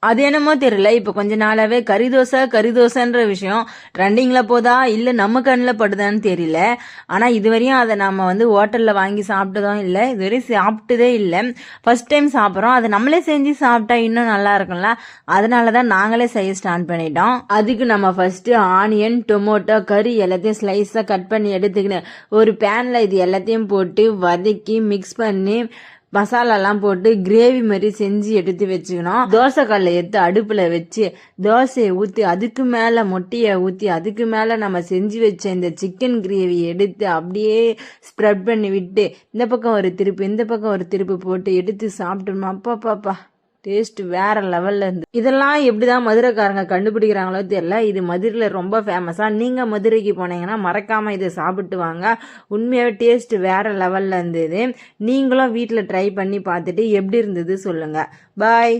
அது என்னமோ தெரியல, இப்ப கொஞ்ச நாளாவே கறி தோசைன்ற விஷயம் ட்ரெண்டிங்ல போதா இல்ல நம்ம கண்ணில் படுதான்னு தெரியல. ஆனா இதுவரையும் அதை நம்ம ஹோட்டல்ல வாங்கி சாப்பிட்டதும் இல்லை, இதுவரையும் சாப்பிட்டதே இல்லை. ஃபர்ஸ்ட் டைம் சாப்பிட்றோம். அதை நம்மளே செஞ்சு சாப்பிட்டா இன்னும் நல்லா இருக்கும்ல. அதனாலதான் நாங்களே செய்ய ஸ்டார்ட் பண்ணிட்டோம். அதுக்கு நம்ம ஃபர்ஸ்ட் ஆனியன், டொமேட்டோ, கறி எல்லாத்தையும் ஸ்லைஸா கட் பண்ணி எடுத்துக்கின்னு ஒரு பேன்ல இது எல்லாத்தையும் போட்டு வதக்கி மிக்ஸ் பண்ணி மசாலாலாம் போட்டு கிரேவி மாதிரி செஞ்சு எடுத்து வச்சுக்கணும். தோசைக்கல்லை எடுத்து அடுப்புல வச்சு தோசையை ஊற்றி அதுக்கு மேல மொட்டையை ஊற்றி அதுக்கு மேல நம்ம செஞ்சு வச்ச இந்த சிக்கன் கிரேவி எடுத்து அப்படியே ஸ்ப்ரெட் பண்ணி விட்டு இந்த பக்கம் ஒரு திருப்பு இந்த பக்கம் ஒரு திருப்பு போட்டு எடுத்து சாப்பிட்டோம்னா அப்பா டேஸ்ட் வேற லெவல்ல இருந்து. இதெல்லாம் எப்படிதான் மதுரைக்காரங்க கண்டுபிடிக்கிறாங்களோ தெரியல. இது மதுரையில ரொம்ப ஃபேமஸா. நீங்க மதுரைக்கு போனீங்கன்னா மறக்காம இதை சாப்பிட்டு வாங்க. உண்மையாவே டேஸ்ட் வேற லெவல்ல இருந்தது. நீங்களும் வீட்டில் ட்ரை பண்ணி பார்த்துட்டு எப்படி இருந்தது சொல்லுங்க. பாய்.